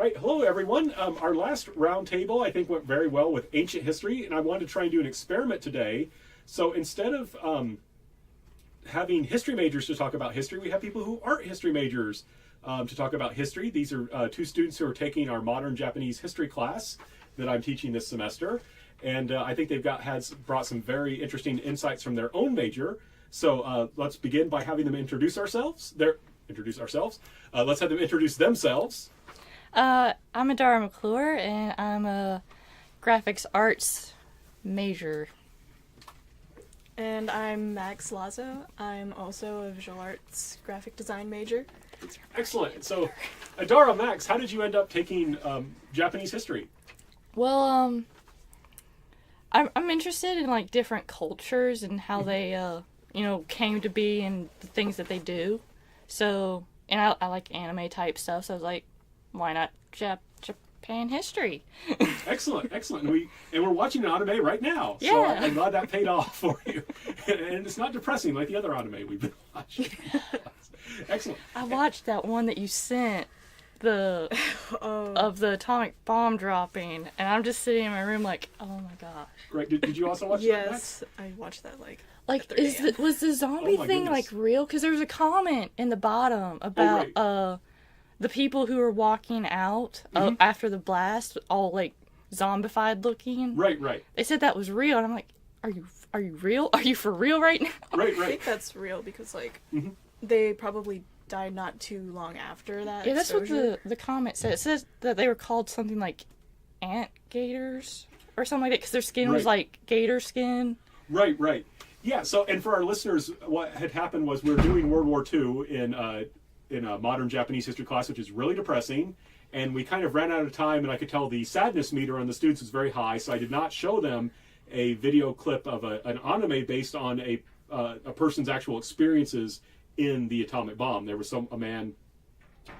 Right, hello everyone. Our last roundtable I think went very well with ancient history, and I wanted to try and do an experiment today. So instead of having history majors to talk about history, we have people who aren't history majors to talk about history. These are two students who are taking our modern Japanese history class that I'm teaching this semester, and I think they've brought some very interesting insights from their own major. So let's begin by having them introduce ourselves. Let's have them introduce themselves. I'm Adara McClure, and I'm a graphics arts major. And I'm Macks Lazo. I'm also a visual arts graphic design major. Excellent. So, Adara, Macks, how did you end up taking Japanese history? Well, I'm interested in like different cultures and how they, came to be and the things that they do. So, and I like anime type stuff. So I was like, why not Japan history? Excellent. And we're watching an anime right now. So Yeah. I'm glad that paid off for you. And it's not depressing like the other anime we've been watching. Excellent. I watched that one that you sent, of the atomic bomb dropping, and I'm just sitting in my room like, oh my gosh. Right. Did you also watch that? Yes, I watched that like Like, 3 a.m. was the zombie Oh my thing goodness. like real? Because there was a comment in the bottom about right. The people who were walking out after the blast, all like zombified looking. Right. They said that was real, and I'm like, are you real? Are you for real right now? I Right. think that's real because like they probably died not too long after that. Yeah, that's exposure. what the comment said. It says that they were called something like ant gators or something like that because their skin was Right. like gator skin. Right. Yeah. So, and for our listeners, what had happened was we were doing World War II in a modern Japanese history class, which is really depressing. And we kind of ran out of time, and I could tell the sadness meter on the students was very high, so I did not show them a video clip of an anime based on a person's actual experiences in the atomic bomb. There was a man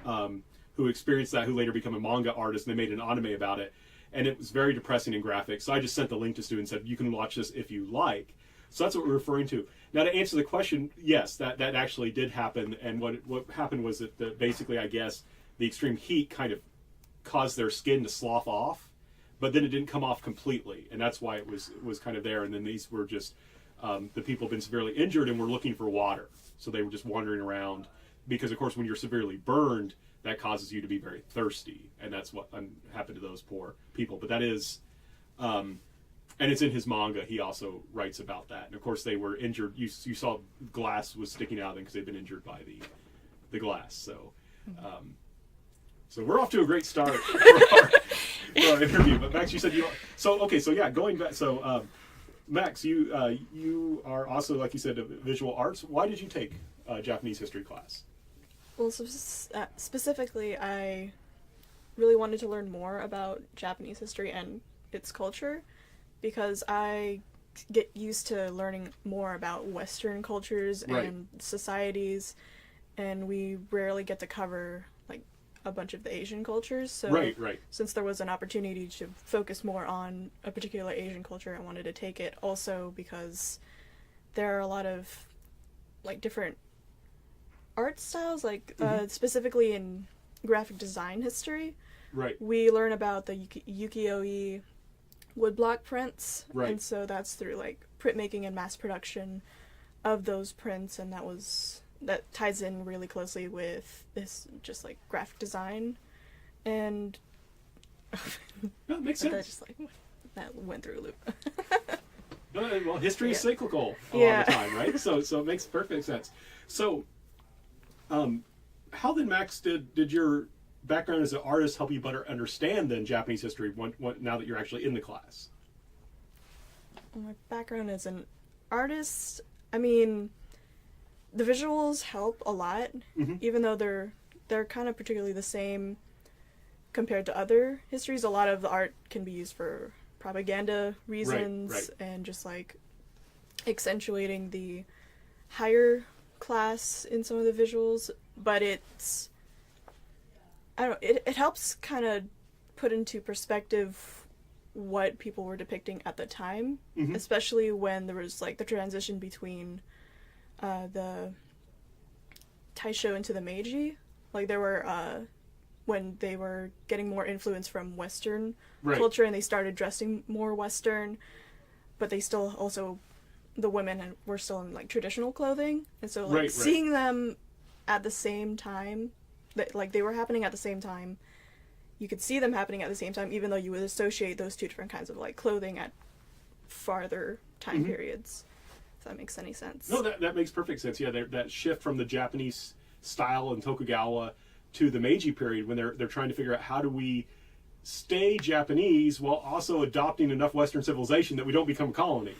who experienced that, who later became a manga artist, and they made an anime about it. And it was very depressing and graphic. So I just sent the link to students and said, you can watch this if you like. So that's what we're referring to. Now, to answer the question, yes, that actually did happen. And what happened was that basically, I guess, the extreme heat kind of caused their skin to slough off, but then it didn't come off completely. And that's why it was kind of there. And then these were just, the people had been severely injured and were looking for water. So they were just wandering around because, of course, when you're severely burned, that causes you to be very thirsty. And that's what happened to those poor people. But that is... and it's in his manga. He also writes about that. And of course, they were injured. You saw glass was sticking out of them because they've been injured by the glass. So, so we're off to a great start for our interview. But Max, you said you. So yeah, going back. So Max, you are also, like you said, visual arts. Why did you take a Japanese history class? Well, specifically, I really wanted to learn more about Japanese history and its culture, because I get used to learning more about Western cultures and societies, and we rarely get to cover like a bunch of the Asian cultures. So Right. since there was an opportunity to focus more on a particular Asian culture, I wanted to take it. Also because there are a lot of like different art styles, like specifically in graphic design history. Right. We learn about the ukiyo-e woodblock prints, Right. and so that's through like printmaking and mass production of those prints, and that ties in really closely with this just like graphic design, and No, it makes that sense. just like that went through a loop. Well, history is cyclical a lot Yeah. of the time, right? So it makes perfect sense. So, how then, Max, did your background as an artist help you better understand then Japanese history now that you're actually in the class? My background as an artist, I mean, the visuals help a lot, even though they're kind of particularly the same compared to other histories. A lot of the art can be used for propaganda reasons, Right. and just like accentuating the higher class in some of the visuals, but it's, I don't know, it helps kind of put into perspective what people were depicting at the time, especially when there was like the transition between the Taisho into the Meiji. Like there were when they were getting more influence from Western Right. culture and they started dressing more Western, but they still also, the women were still in like traditional clothing, and so like Right. seeing them at the same time, that like they were happening at the same time, you could see them happening at the same time, even though you would associate those two different kinds of like clothing at farther time periods. If that makes any sense. No, that makes perfect sense. Yeah, that shift from the Japanese style in Tokugawa to the Meiji period, when they're trying to figure out how do we stay Japanese while also adopting enough Western civilization that we don't become a colony.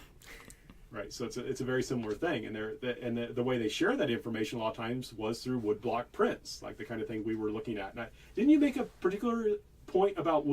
Right, so it's a very similar thing, and the way they share that information a lot of times was through woodblock prints, like the kind of thing we were looking at. And didn't you make a particular point about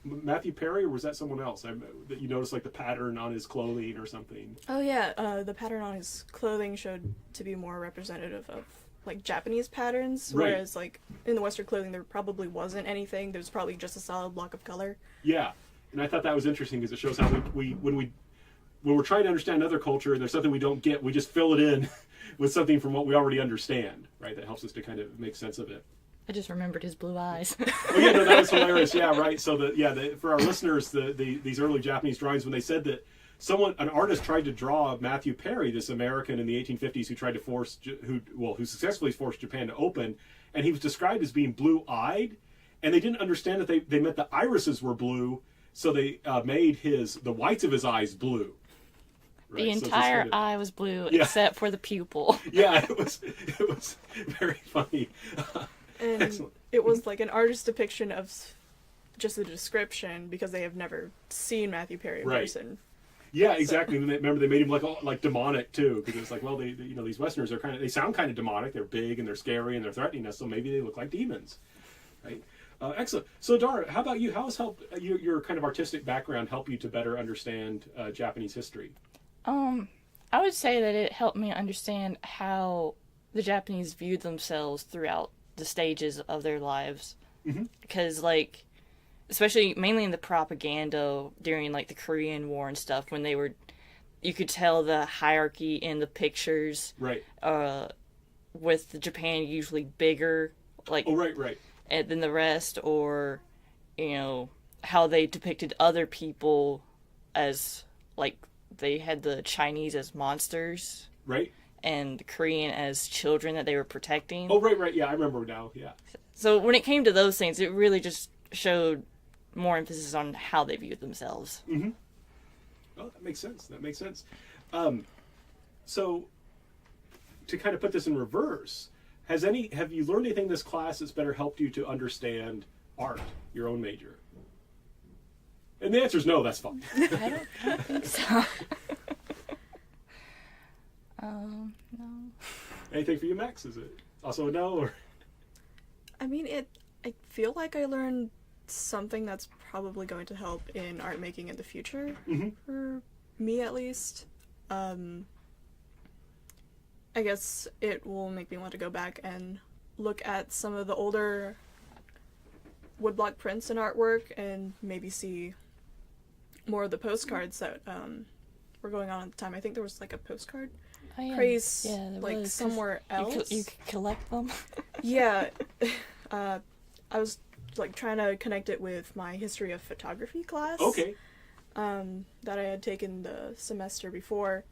Matthew Perry, or was that someone else? That you noticed like the pattern on his clothing or something? Oh yeah, the pattern on his clothing showed to be more representative of like Japanese patterns, Right. whereas like in the Western clothing there probably wasn't anything. There was probably just a solid block of color. Yeah, and I thought that was interesting because it shows how when we're trying to understand another culture and there's something we don't get, we just fill it in with something from what we already understand, right? That helps us to kind of make sense of it. I just remembered his blue eyes. Oh yeah, no, that was hilarious. Yeah, right. So for our listeners, these early Japanese drawings, when they said that an artist tried to draw Matthew Perry, this American in the 1850s who tried to who successfully forced Japan to open, and he was described as being blue-eyed, and they didn't understand that they meant the irises were blue, so they made the whites of his eyes blue. Right? The entire eye was blue except for the pupil. Yeah, it was very funny. And Excellent. it was like an artist's depiction of just the description because they have never seen Matthew Perry in Right. person. Yeah, exactly. And remember, they made him like demonic too, because it's like, well, these Westerners are they sound kind of demonic. They're big and they're scary and they're threatening us, so maybe they look like demons, right? Excellent. So, Adara, how about you? How has your kind of artistic background help you to better understand Japanese history? I would say that it helped me understand how the Japanese viewed themselves throughout the stages of their lives. Because, like, especially mainly in the propaganda during, like, the Korean War and stuff, when you could tell the hierarchy in the pictures. Right. With Japan usually bigger, like, Oh, right. than the rest, or, how they depicted other people as, like, they had the Chinese as monsters. Right. And the Korean as children that they were protecting. Oh, right. Yeah, I remember now. Yeah. So when it came to those things, it really just showed more emphasis on how they viewed themselves. Oh, that makes sense. So, to kind of put this in reverse, have you learned anything in this class that's better helped you to understand art, your own major? And the answer is no. That's fine. I don't think so. No. Anything for you, Max? Is it also a no? Or I mean, I feel like I learned something that's probably going to help in art making in the future, for me at least. I guess it will make me want to go back and look at some of the older woodblock prints and artwork and maybe see more of the postcards that were going on at the time. I think there was like a postcard craze like somewhere else. You could collect them. Yeah. I was like trying to connect it with my history of photography class. okay. That I had taken the semester before.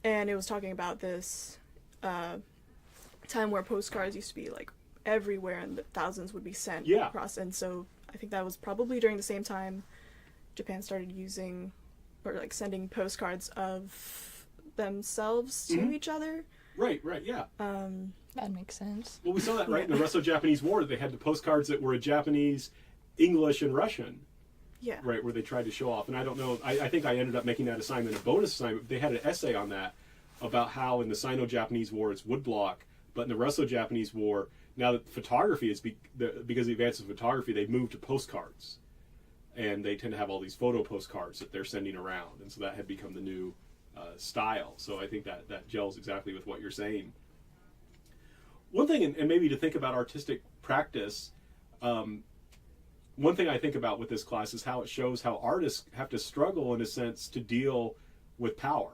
And it was talking about this time where postcards used to be like everywhere and thousands would be sent across. And so I think that was probably during the same time Japan started using or like sending postcards of themselves to each other. Right, yeah. That makes sense. Well, we saw that, right, in the Russo-Japanese War. They had the postcards that were Japanese, English, and Russian. Yeah. Right, where they tried to show off. And I don't know, I think I ended up making that assignment a bonus assignment. They had an essay on that, about how in the Sino-Japanese War it's woodblock, but in the Russo-Japanese War, now that photography is, because of the advances of photography, they've moved to postcards. And they tend to have all these photo postcards that they're sending around. And so that had become the new style. So I think that gels exactly with what you're saying. One thing, and maybe to think about artistic practice, one thing I think about with this class is how it shows how artists have to struggle, in a sense, to deal with power.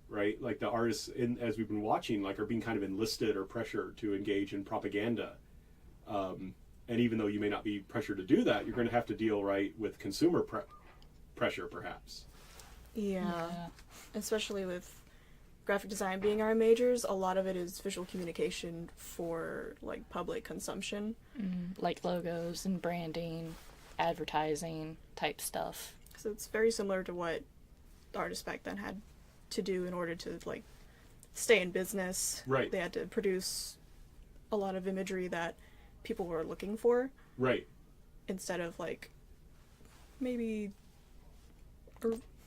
Right? Like the artists, as we've been watching, like are being kind of enlisted or pressured to engage in propaganda. And even though you may not be pressured to do that, you're going to have to deal right with consumer pressure, perhaps. Yeah. Especially with graphic design being our majors, a lot of it is visual communication for like public consumption. Like logos and branding, advertising type stuff. So it's very similar to what artists back then had to do in order to like stay in business. Right. They had to produce a lot of imagery that people were looking for. Right. Instead of like maybe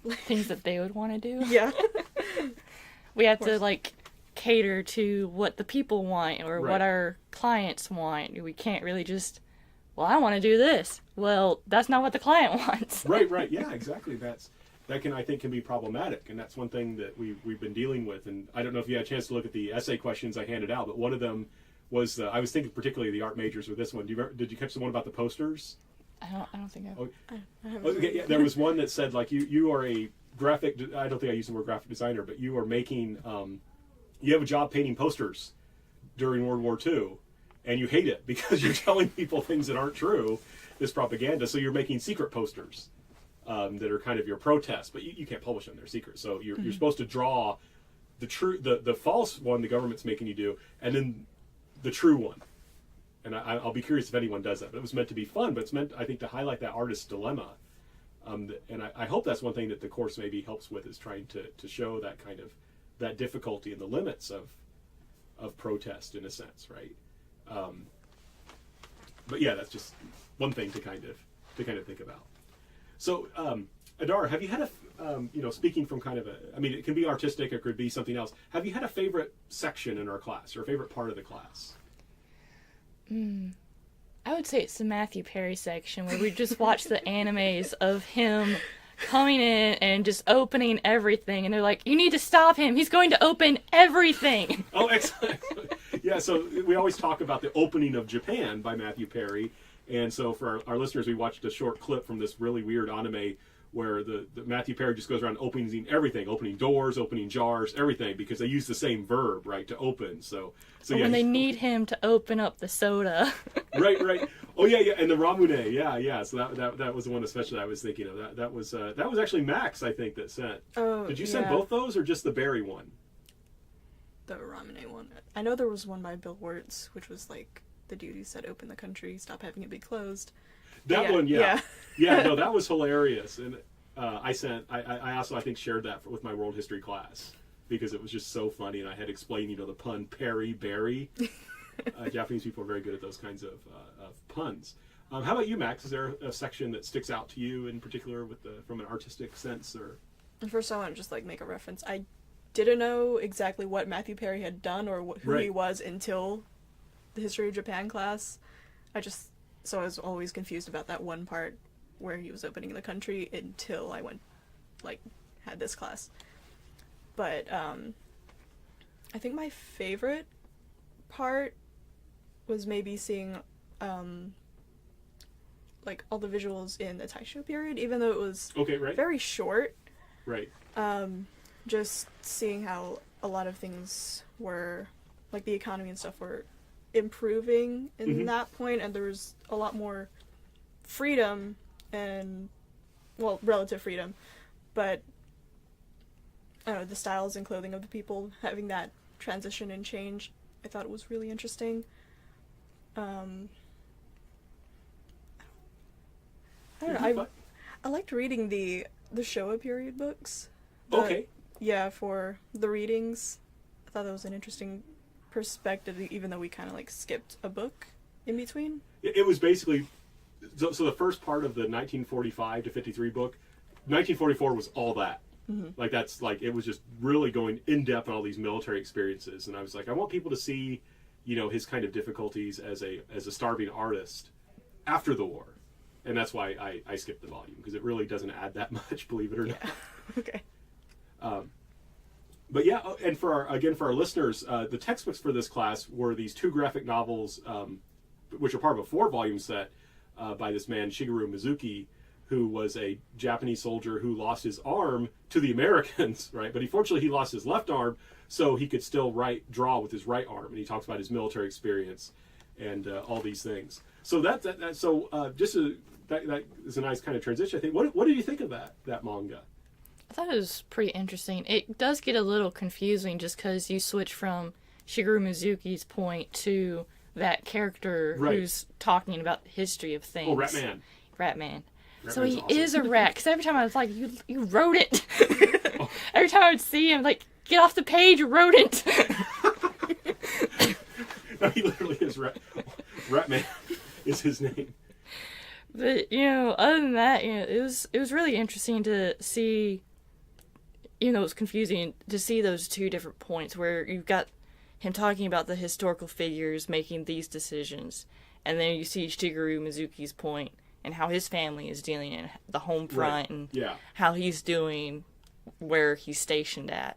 Things that they would want to do. yeah. We have to like cater to what the people want or Right. what our clients want. We can't really just, well, I want to do this. Well, that's not what the client wants. Right. Yeah, exactly. I think can be problematic, and that's one thing that we've been dealing with. And I don't know if you had a chance to look at the essay questions I handed out, but one of them was I was thinking particularly of the art majors with this one. Did you catch the one about the posters? I don't think I've... Okay, yeah, there was one that said like you are a graphic. I don't think I used the word graphic designer, but you are making. You have a job painting posters during World War II, and you hate it because you're telling people things that aren't true. This propaganda, so you're making secret posters that are kind of your protest, but you can't publish them; they're secret. So you're supposed to draw the false one the government's making you do, and then the true one. And I'll be curious if anyone does that. But it was meant to be fun, but it's meant, I think, to highlight that artist's dilemma. And I hope that's one thing that the course maybe helps with, is trying to show that kind of that difficulty and the limits of protest in a sense, right? But yeah, that's just one thing to kind of think about. So, Adara, have you had speaking from kind of it can be artistic, it could be something else. Have you had a favorite section in our class or a favorite part of the class? I would say it's the Matthew Perry section where we just watch the animes of him coming in and just opening everything, and they're like, you need to stop him, he's going to open everything. Oh, excellent. Yeah, so we always talk about the opening of Japan by Matthew Perry, and so for our listeners, we watched a short clip from this really weird anime where the Matthew Perry just goes around opening everything, opening doors, opening jars, everything, because they use the same verb, right, to open. So yeah, when they need him to open up the soda. Right. Oh yeah, and the Ramune, yeah. So that was the one especially I was thinking of. That was actually Macks, I think, that sent. Oh, did you send yeah. both those or just the Berry one? The Ramune one. I know there was one by Bill Wirtz, which was like the dude who said, "Open the country, stop having it be closed." That one, yeah. Yeah, no, that was hilarious, and I also I think shared that with my world history class because it was just so funny, and I had explained the pun Perry Berry. Japanese people are very good at those kinds of puns. How about you, Max? Is there a section that sticks out to you in particular from an artistic sense, or? And first, I want to just like make a reference. I didn't know exactly what Matthew Perry had done or who he was until the History of Japan class. So I was always confused about that one part where he was opening the country until I had this class. But I think my favorite part was maybe seeing all the visuals in the Taisho period, even though it was very short. Right. Just seeing how a lot of things were, like the economy and stuff, were improving in that point, and there was a lot more freedom and, well, relative freedom, but I don't know, the styles and clothing of the people, having that transition and change, I thought it was really interesting. I don't know, I liked reading the Showa period books. Yeah, for the readings. I thought that was an interesting perspective, even though we kind of skipped a book in between. It was basically so the first part of the 1945 to 53 book, 1944 was all that. It was just really going in depth on all these military experiences, and I was like, I want people to see, his kind of difficulties as a starving artist after the war, and that's why I skipped the volume, because it really doesn't add that much, believe it or not. Okay. But yeah, and for our listeners, the textbooks for this class were these two graphic novels, which are part of a 4-volume set by this man Shigeru Mizuki, who was a Japanese soldier who lost his arm to the Americans, right? But fortunately he lost his left arm, so he could still draw with his right arm. And he talks about his military experience and all these things. So that is a nice kind of transition. I think. What did you think of that manga? I thought it was pretty interesting. It does get a little confusing just because you switch from Shigeru Mizuki's point to that character who's talking about the history of things. Oh, Ratman. Ratman. So Ratman's he awesome. is a rat. Because every time I was like, you wrote it. Every time I would see him, like, get off the page, you wrote it. No, he literally is Ratman is his name. But, other than that, it was really interesting to see, it was confusing to see those two different points where you've got him talking about the historical figures making these decisions, and then you see Shigeru Mizuki's point and how his family is dealing in the home front and how he's doing where he's stationed at.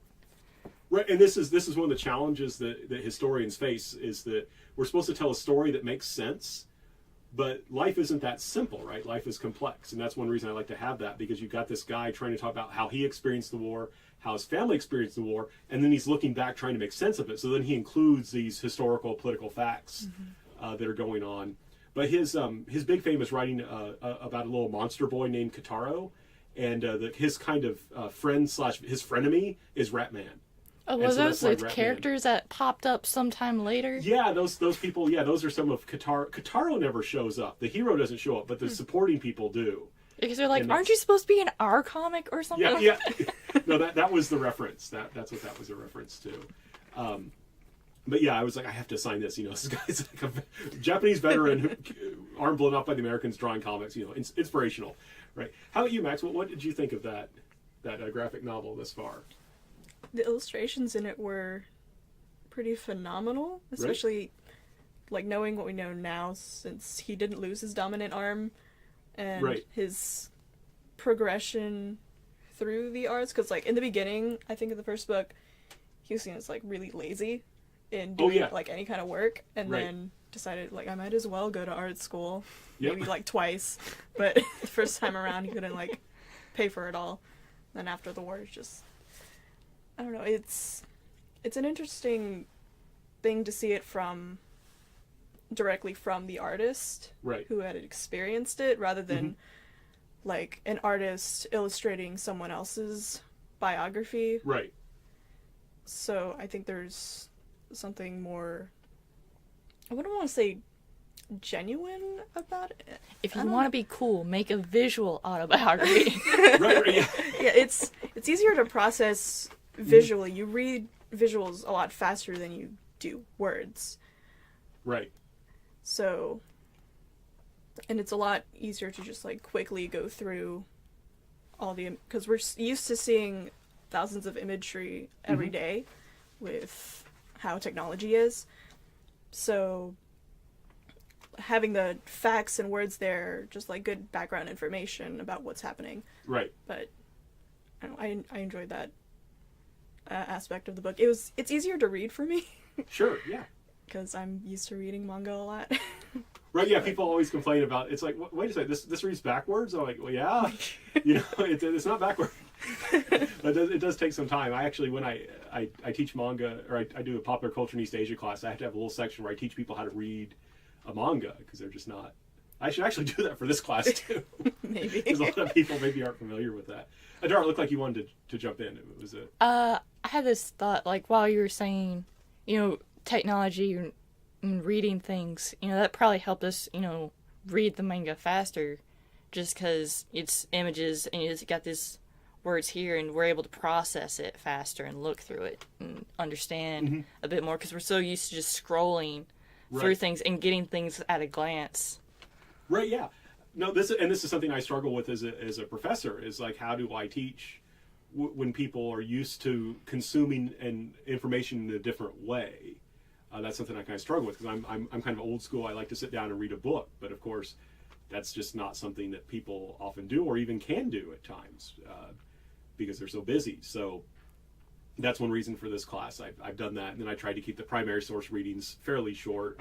Right, and this is one of the challenges that historians face, is that we're supposed to tell a story that makes sense, but life isn't that simple, right? Life is complex, and that's one reason I like to have that, because you've got this guy trying to talk about how he experienced the war, how his family experienced the war, and then he's looking back trying to make sense of it. So then he includes these historical, political facts that are going on. But his big fame is writing about a little monster boy named Kitaro, and his kind of friend / his frenemy is Ratman. Oh, well, those are the characters that popped up sometime later? Yeah, those people, those are some of Kitaro. Kitaro never shows up. The hero doesn't show up, but the supporting people do. Because they're like, aren't you supposed to be in our comic or something? Yeah. No, that was the reference. That's what that was a reference to. But yeah, I was like, I have to sign this. This guy's like a Japanese veteran, arm blown off by the Americans, drawing comics. Inspirational, right? How about you, Max? What did you think of that graphic novel thus far? The illustrations in it were pretty phenomenal, especially like knowing what we know now, since he didn't lose his dominant arm, and his progression through the arts. Because like in the beginning, I think in the first book, he was seen as like really lazy in doing like any kind of work, and then decided like I might as well go to art school, maybe like twice, but the first time around he couldn't like pay for it all. Then after the war, it's just, I don't know, it's an interesting thing to see it directly from the artist who had experienced it, rather than like an artist illustrating someone else's biography. Right. So I think there's something more, I wouldn't want to say genuine about it. If you want to be cool, make a visual autobiography. right, yeah. Yeah, it's easier to process visually. You read visuals a lot faster than you do words. Right. So, and it's a lot easier to just like quickly go through all the, because we're used to seeing thousands of imagery every day with how technology is. So having the facts and words there, just like good background information about what's happening. Right. But I enjoyed that aspect of the book. It's easier to read for me. Sure, yeah. Because I'm used to reading manga a lot. Right, yeah, people always complain about, it's like, wait a second, this reads backwards? I'm like, well, yeah, it's not backward. But it does take some time. I actually, when I teach manga, or I do a popular culture in East Asia class, I have to have a little section where I teach people how to read a manga, because they're just not. I should actually do that for this class, too. Maybe. Because a lot of people maybe aren't familiar with that. Adara, it looked like you wanted to jump in. Was it? I had this thought, like, while you were saying, technology and reading things, that probably helped us, read the manga faster, just because it's images and it's got this words here, and we're able to process it faster and look through it and understand a bit more, because we're so used to just scrolling through things and getting things at a glance. Right, yeah. No, this is something I struggle with as a professor, is like, how do I teach when people are used to consuming information in a different way? That's something I kind of struggle with, because I'm kind of old school. I like to sit down and read a book, but of course, that's just not something that people often do, or even can do at times, because they're so busy. So that's one reason for this class. I've done that, and then I tried to keep the primary source readings fairly short,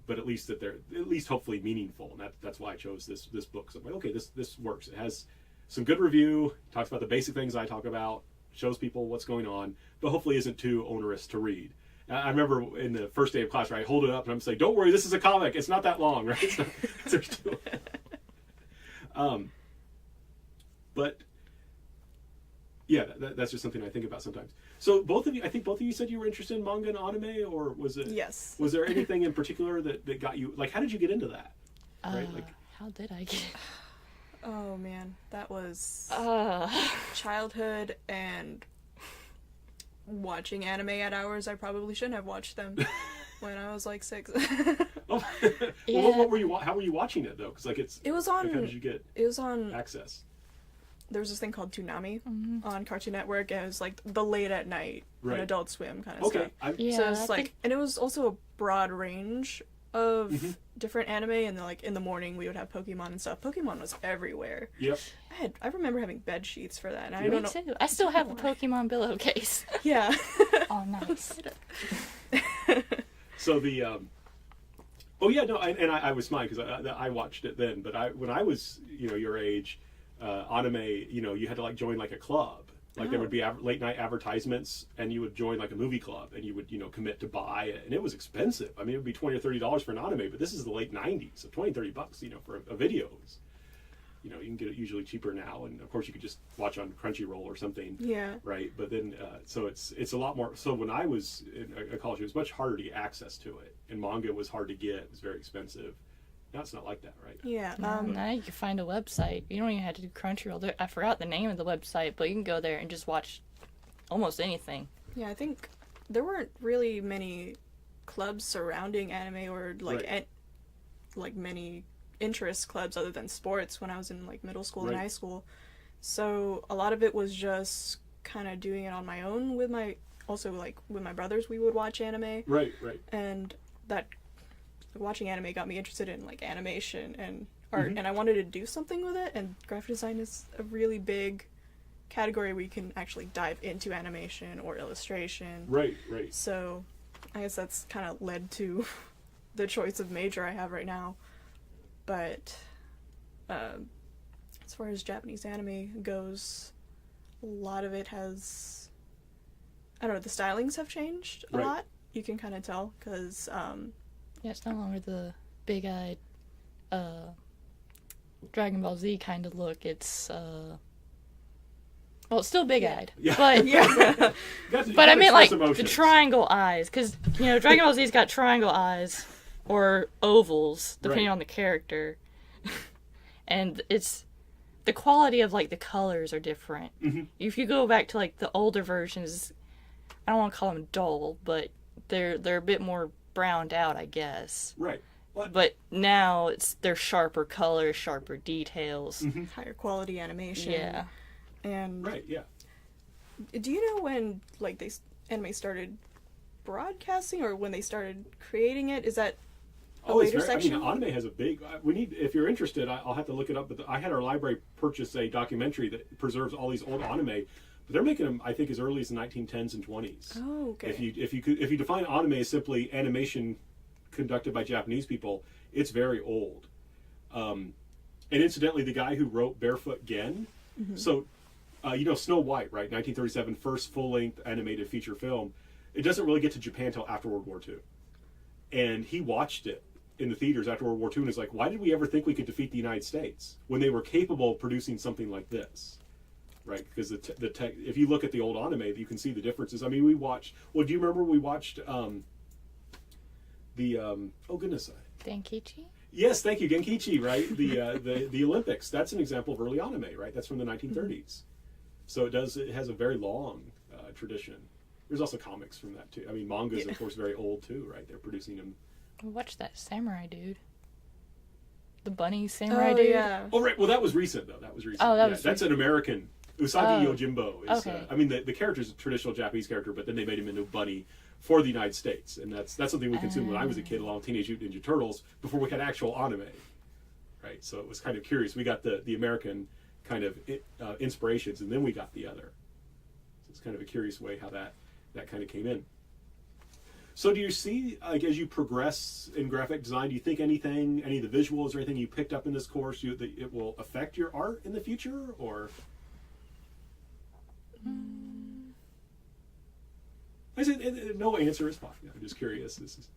but at least that they're at least hopefully meaningful, and that's why I chose this book. So I'm like, okay, this works. It has some good review, talks about the basic things I talk about, shows people what's going on, but hopefully isn't too onerous to read. I remember in the first day of class, right, I hold it up and I'm saying, "Don't worry, this is a comic. It's not that long, right?" It's not, there's two. But yeah, that's just something I think about sometimes. So both of you, I think both of you said you were interested in manga and anime, or was it? Yes. Was there anything in particular that got you? Like, how did you get into that? Right? Like, how did I get? Oh man, that was childhood and watching anime at hours I probably shouldn't have watched them when I was like 6. oh, Yeah. well, what were you? How were you watching it though? Because like It was on. Like, how did you get It was on. access? There was this thing called Toonami on Cartoon Network, and it was like the late at night, Right. on Adult Swim kind of Okay. stuff. Yeah, So it's I like, think- and it was also a broad range of Mhm. different anime, and then like in the morning we would have Pokemon and stuff. Pokemon was everywhere. Yep. I remember having bed sheets for that, and I Yeah. don't Me know. too. I still have the Pokemon pillowcase. Yeah. Oh, nice. So the oh yeah, no, I was fine because I watched it then. But when I was your age, anime, you had to like join like a club. Like there would be late night advertisements, and you would join like a movie club, and you would commit to buy it, and it was expensive. I mean, it would be $20 or $30 for an anime, but this is the late '90s, so $20-$30 for a video. You can get it usually cheaper now, and of course you could just watch on Crunchyroll or something. Yeah. Right, but then so it's a lot more. So when I was in college, it was much harder to get access to it, and manga was hard to get. It was very expensive. Now it's not like that, right? Yeah. Now you can find a website. You don't even have to do Crunchyroll. I forgot the name of the website, but you can go there and just watch almost anything. Yeah, I think there weren't really many clubs surrounding anime or like Right. like many interest clubs other than sports when I was in like middle school and Right. high school. So a lot of it was just kind of doing it on my own with my brothers. We would watch anime, Right. and that watching anime got me interested in like animation and art, Mhm. and I wanted to do something with it, and graphic design is a really big category where you can actually dive into animation or illustration. Right. So I guess that's kind of led to the choice of major I have right now. But as far as Japanese anime goes, a lot of it has, I don't know, the stylings have changed a Right. lot. You can kind of tell because Yeah, it's no longer the big-eyed Dragon Ball Z kind of look. It's well, it's still big-eyed, Yeah. but yeah. but I meant like the triangle eyes, because Dragon Ball Z's got triangle eyes or ovals depending Right. on the character, and it's the quality of like the colors are different. Mhm. If you go back to like the older versions, I don't want to call them dull, but they're a bit more browned out, I guess. Right. What? But now they're sharper colors, sharper details. Mhm. Higher quality animation. Yeah. And Right. Yeah. do you know when like anime started broadcasting or when they started creating it? Is that a later section? Anime has a big. We need. If you're interested, I'll have to look it up. But I had our library purchase a documentary that preserves all these old anime. But they're making them, I think, as early as the 1910s and 20s. Oh, okay. If you define anime as simply animation conducted by Japanese people, it's very old. And incidentally, the guy who wrote Barefoot Gen, so Snow White, right? 1937, first full-length animated feature film. It doesn't really get to Japan till after World War II, and he watched it in the theaters after World War II, and is like, why did we ever think we could defeat the United States when they were capable of producing something like this? Right, because the tech. If you look at the old anime, you can see the differences. I mean, we watched. Well, do you remember we watched oh goodness, Dankichi? yes, thank you, Genkichi. Right, the Olympics. That's an example of early anime. Right, that's from the 1930s. So it has a very long tradition. There's also comics from that too. I mean, manga is of course very old too. Right, they're producing them. Watch that samurai dude. The bunny samurai Oh, dude. yeah. Oh right, well that was recent though. That was recent. Oh, that was that's an American. Usagi Oh, Yojimbo is. okay. I mean, the character is a traditional Japanese character, but then they made him into a bunny for the United States, and that's something we consumed when I was a kid, along with Teenage Mutant Ninja Turtles, before we had actual anime. Right, so it was kind of curious. We got the American kind of inspirations, and then we got the other. So it's kind of a curious way how that kind of came in. So do you see, like, as you progress in graphic design, do you think any of the visuals or anything you picked up in this course, that it will affect your art in the future, or? I said no answer is fine. I'm just curious. This is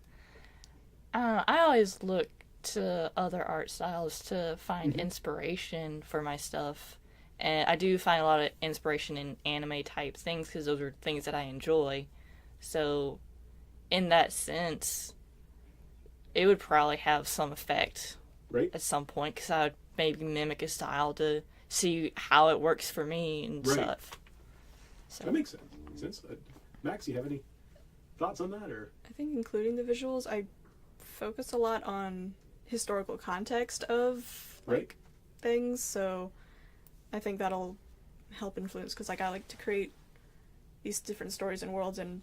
I always look to other art styles to find inspiration for my stuff. And I do find a lot of inspiration in anime type things because those are things that I enjoy. So, in that sense, it would probably have some effect right. at some point because I would maybe mimic a style to see how it works for me and Right. stuff. So. That makes sense. Max, you have any thoughts on that, or? I think including the visuals, I focus a lot on historical context of Right. things, so I think that'll help influence, because I like to create these different stories and worlds, and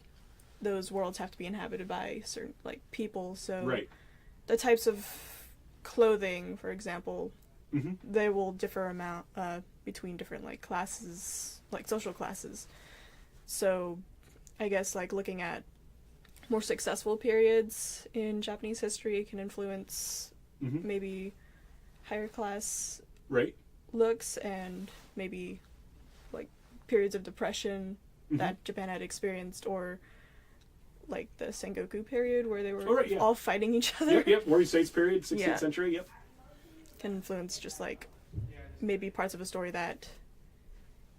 those worlds have to be inhabited by certain people, so Right. the types of clothing, for example, Mm-hmm. they will differ between different classes, social classes. So I guess looking at more successful periods in Japanese history can influence Mm-hmm. maybe higher class Right. looks, and maybe periods of depression Mm-hmm. that Japan had experienced, or the Sengoku period where they were Oh, right, yeah. all fighting each other. Yep. Warring States period, 16th Yeah. century. Yep. Can influence just maybe parts of a story that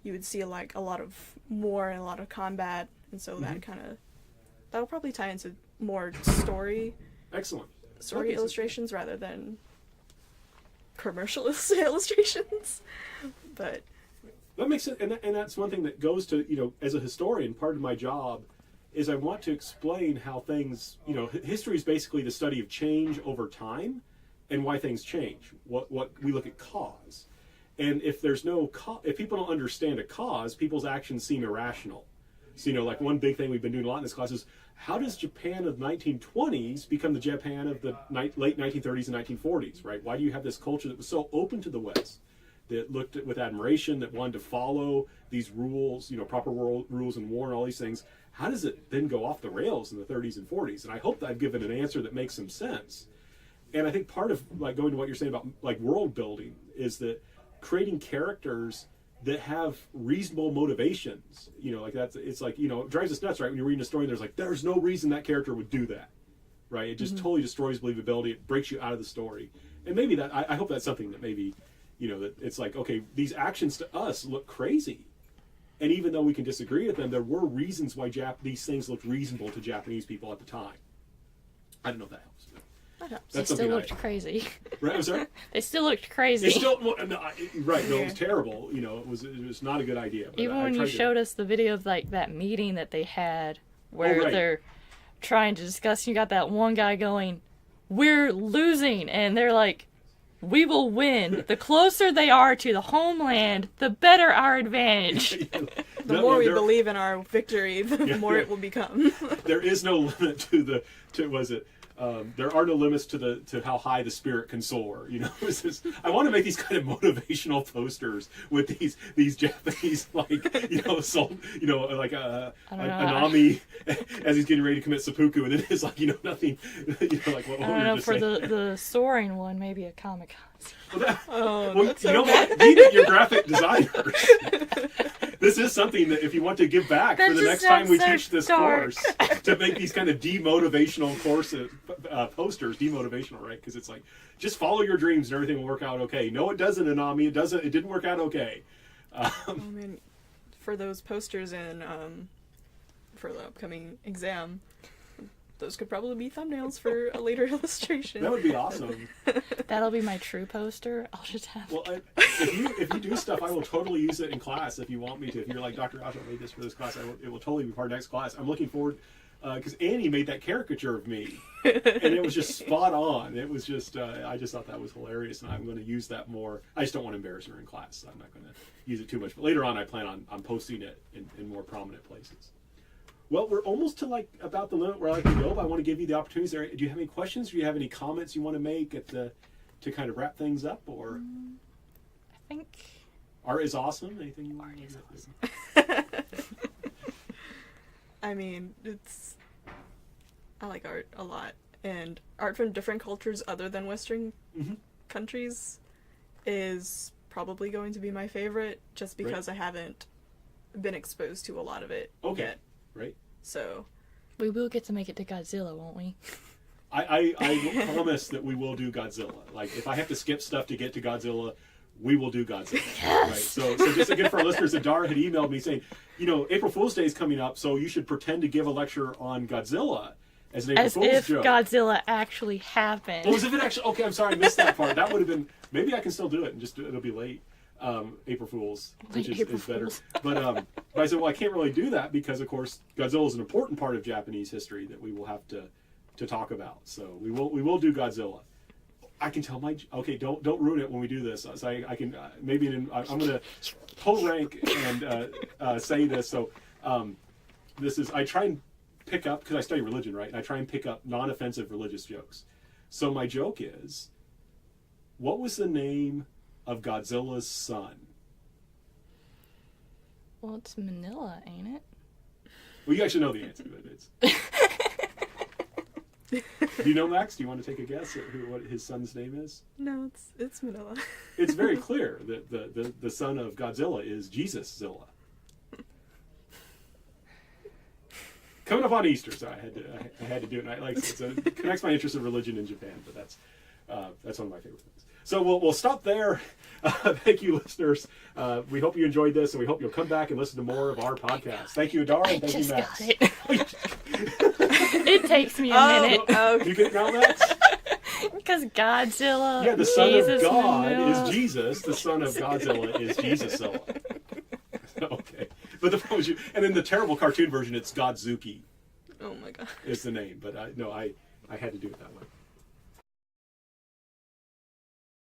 you would see a lot of war and a lot of combat, and so that'll probably tie into more story Excellent. Okay, so- illustrations rather than commercial illustrations. But That makes sense, and that's one thing that goes to, as a historian, part of my job is I want to explain how things, history is basically the study of change over time and why things change. What we look at cause. And if there's no if people don't understand a cause, people's actions seem irrational. So, one big thing we've been doing a lot in this class is how does Japan of the 1920s become the Japan of the late 1930s and 1940s, right? Why do you have this culture that was so open to the West, that looked at with admiration, that wanted to follow these rules, proper world rules and war and all these things? How does it then go off the rails in the 30s and 40s? And I hope that I've given an answer that makes some sense. And I think part of going to what you're saying about world building is that creating characters that have reasonable motivations, that's, it's it drives us nuts, right? When you're reading a story, there's no reason that character would do that, right? It just totally destroys believability. It breaks you out of the story. And maybe that, I hope that's something that maybe, that it's okay, these actions to us look crazy. And even though we can disagree with them, there were reasons why these things looked reasonable to Japanese people at the time. I don't know if that helps. They still looked crazy. Right, I'm sorry? They still looked crazy. It was terrible. It was not a good idea. But Even when you showed us the video of that meeting that they had where they're trying to discuss, you got that one guy going, "We're losing," and they're like, "We will win. The closer they are to the homeland, the better our advantage." The more we believe in our victory, the more it will become. There is no limit there are no limits to how high the spirit can soar. I want to make these kind of motivational posters with these Japanese Anami as he's getting ready to commit seppuku, and it is nothing. What I don't know, for the soaring one, maybe a kamikaze. Bad. You get your graphic designers. This is something that if you want to give back That for the just next time we sounds so teach this dark. course, to make these kind of demotivational posters, demotivational, right? Because it's just follow your dreams and everything will work out okay. No, it doesn't, Anami. It didn't work out okay. For those posters for the upcoming exam, those could probably be thumbnails for a later illustration. That would be awesome. That'll be my true poster. I'll just have. Well, if you do stuff, I will totally use it in class if you want me to. If you're like, Dr. Rausch, I made this for this class, it will totally be part of next class. I'm looking forward, because Annie made that caricature of me, and it was just spot on. It was just, I just thought that was hilarious, and I'm going to use that more. I just don't want to embarrass her in class, so I'm not going to use it too much. But later on, I plan on posting it in more prominent places. Well, we're almost to about the limit where I like to go, but I want to give you the opportunities there. Do you have any questions? Do you have any comments you want to make to kind of wrap things up? Or I think art is awesome. Anything you art is awesome. I like art a lot, and art from different cultures other than Western countries is probably going to be my favorite, just because I haven't been exposed to a lot of it yet. Right. So We will get to make it to Godzilla, won't we? I promise that we will do Godzilla. Like, if I have to skip stuff to get to Godzilla, we will do Godzilla. Yes! Right? So just again, for our listeners, Adara had emailed me saying, April Fool's Day is coming up, so you should pretend to give a lecture on Godzilla as an April As Fool's if joke. Godzilla actually happened. Oh, as if it actually... Okay, I'm sorry, I missed that part. That would have been... Maybe I can still do it, and just it'll be late. April Fool's, which Late is April better. Fools. But I said, well, I can't really do that because, of course, Godzilla is an important part of Japanese history that we will have to talk about. So we will do Godzilla. I can tell don't ruin it when we do this. So I can maybe I'm going to pull rank and say this. So this is, I try and pick up, because I study religion, right? And I try and pick up non-offensive religious jokes. So my joke is, what was the name of Godzilla's son? Well, it's Manila, ain't it? Well, you actually know the answer, but it's... Do you know, Max? Do you want to take a guess at what his son's name is? no, it's Manila. It's very clear that the son of Godzilla is Jesus-Zilla. Coming up on Easter, so I had to do it. And it connects my interest in religion in Japan, but that's one of my favorite things. So we'll stop there. Thank you, listeners. We hope you enjoyed this, and we hope you'll come back and listen to more of our podcast. Thank you, Adara, and thank you, Max. Got it. It takes me a minute. Okay. You get it now, Max? Because Godzilla, Yeah, the son Jesus, of God Manila. is Jesus. The son of Godzilla is Jesus-Zilla. Okay. But the problem is and in the terrible cartoon version, it's Godzuki Oh my god. is the name. But I had to do it that way.